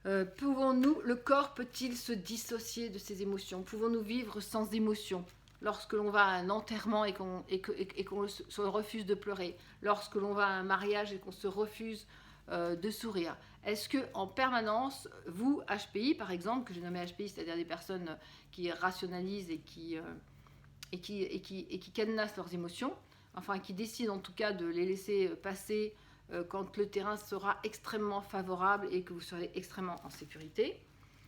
Le corps peut-il se dissocier de ses émotions? Pouvons-nous vivre sans émotion? Lorsque l'on va à un enterrement et qu'on se refuse de pleurer, lorsque l'on va à un mariage et qu'on se refuse de sourire. Est-ce que en permanence, vous, HPI par exemple, que j'ai nommé HPI, c'est-à-dire des personnes qui rationalisent et qui cadenassent leurs émotions, enfin qui décident en tout cas de les laisser passer quand le terrain sera extrêmement favorable et que vous serez extrêmement en sécurité.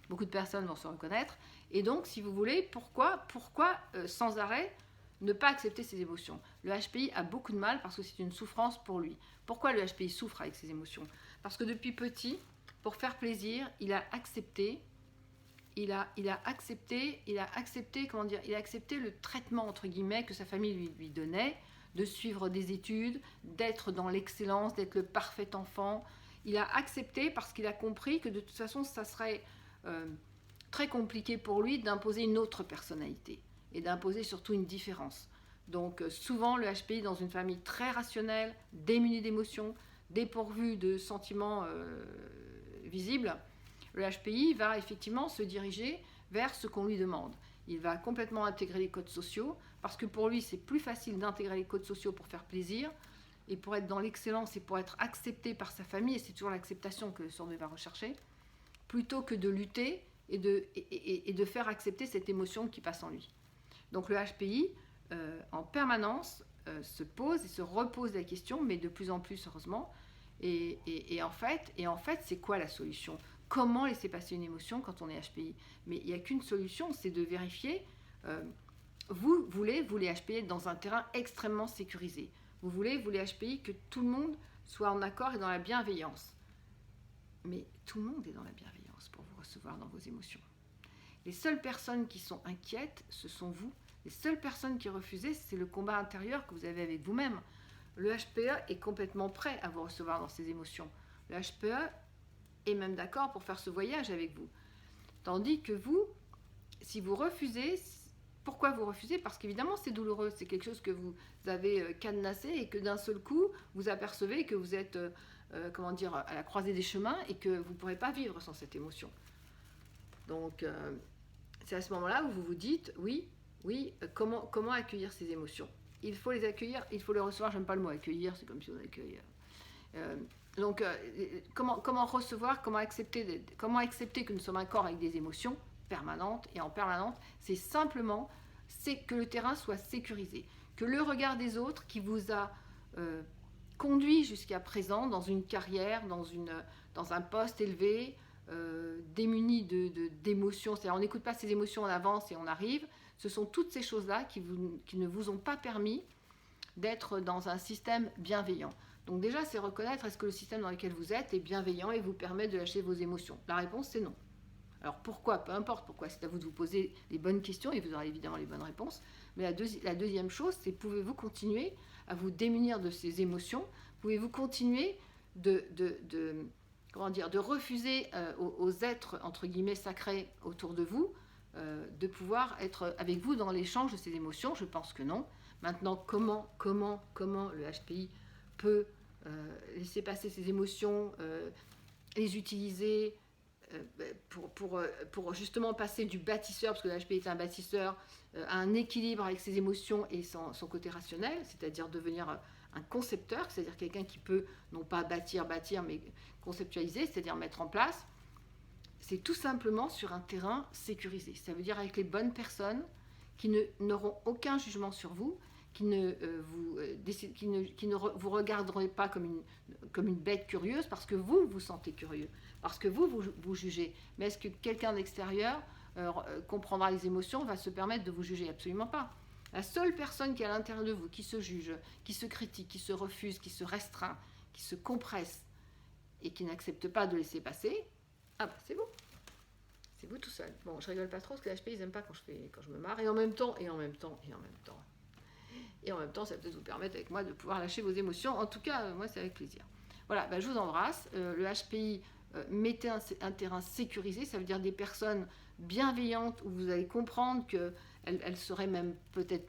Beaucoup de personnes vont se reconnaître. Et donc, si vous voulez, pourquoi sans arrêt ne pas accepter ses émotions? Le HPI a beaucoup de mal parce que c'est une souffrance pour lui. Pourquoi le HPI souffre avec ses émotions? Parce que depuis petit, pour faire plaisir, il a accepté le traitement entre guillemets que sa famille lui donnait, de suivre des études, d'être dans l'excellence, d'être le parfait enfant. Il a accepté parce qu'il a compris que de toute façon, ça serait très compliqué pour lui d'imposer une autre personnalité et d'imposer surtout une différence. Donc souvent le HPI dans une famille très rationnelle, démunie d'émotions, dépourvue de sentiments visibles, le HPI va effectivement se diriger vers ce qu'on lui demande. Il va complètement intégrer les codes sociaux parce que pour lui c'est plus facile d'intégrer les codes sociaux pour faire plaisir et pour être dans l'excellence et pour être accepté par sa famille, et c'est toujours l'acceptation que le surdoué va rechercher, plutôt que de lutter et de faire accepter cette émotion qui passe en lui. Donc le HPI, en permanence, se pose et se repose la question, mais de plus en plus heureusement. Et en fait, c'est quoi la solution? Comment laisser passer une émotion quand on est HPI? Mais il n'y a qu'une solution, c'est de vérifier. Vous les HPI, être dans un terrain extrêmement sécurisé. Vous les HPI, que tout le monde soit en accord et dans la bienveillance. Mais tout le monde est dans la bienveillance pour vous recevoir dans vos émotions. Les seules personnes qui sont inquiètes, ce sont vous. Les seules personnes qui refusent, c'est le combat intérieur que vous avez avec vous-même. Le HPE est complètement prêt à vous recevoir dans ses émotions. Le HPE est même d'accord pour faire ce voyage avec vous. Tandis que vous, si vous refusez, pourquoi vous refusez? Parce qu'évidemment c'est douloureux, c'est quelque chose que vous avez cadenassé et que d'un seul coup vous apercevez que vous êtes à la croisée des chemins et que vous ne pourrez pas vivre sans cette émotion. Donc c'est à ce moment-là où vous vous dites oui, comment accueillir ces émotions? Il faut les accueillir, il faut les recevoir. J'aime pas le mot accueillir, c'est comme si on accueillait. Comment recevoir, comment accepter que nous sommes un corps avec des émotions permanentes et en permanence, c'est simplement que le terrain soit sécurisé, que le regard des autres qui vous a conduit jusqu'à présent dans une carrière, dans un poste élevé, démuni d'émotions, c'est-à-dire on n'écoute pas ces émotions, on avance et on arrive, ce sont toutes ces choses-là qui ne vous ont pas permis d'être dans un système bienveillant. Donc déjà, c'est reconnaître, est-ce que le système dans lequel vous êtes est bienveillant et vous permet de lâcher vos émotions? La réponse, c'est non. Alors pourquoi? Peu importe pourquoi, c'est à vous de vous poser les bonnes questions et vous aurez évidemment les bonnes réponses. Mais la deuxième chose, c'est pouvez-vous continuer à vous démunir de ces émotions? Pouvez-vous continuer de refuser aux êtres, entre guillemets, sacrés autour de vous, de pouvoir être avec vous dans l'échange de ces émotions? Je pense que non. Maintenant, comment le HPI peut laisser passer ses émotions, les utiliser pour justement passer du bâtisseur, parce que le HPI est un bâtisseur, à un équilibre avec ses émotions et son côté rationnel, c'est-à-dire devenir un concepteur, c'est-à-dire quelqu'un qui peut non pas bâtir, mais conceptualiser, c'est-à-dire mettre en place. C'est tout simplement sur un terrain sécurisé. Ça veut dire avec les bonnes personnes qui n'auront aucun jugement sur vous, qui ne vous regarderont pas comme une bête curieuse parce que vous vous sentez curieux, parce que vous jugez. Mais est-ce que quelqu'un d'extérieur comprendra les émotions, va se permettre de vous juger? Absolument pas. La seule personne qui est à l'intérieur de vous, qui se juge, qui se critique, qui se refuse, qui se restreint, qui se compresse et qui n'accepte pas de laisser passer, ah bah c'est vous. C'est vous tout seul. Bon, je rigole pas trop parce que les HP, ils n'aiment pas quand je me marre. Et en même temps, ça peut vous permettre avec moi de pouvoir lâcher vos émotions. En tout cas, moi, c'est avec plaisir. Voilà, bah, je vous embrasse. Le HPI, mettez un terrain sécurisé, ça veut dire des personnes bienveillantes où vous allez comprendre qu'elles seraient même peut-être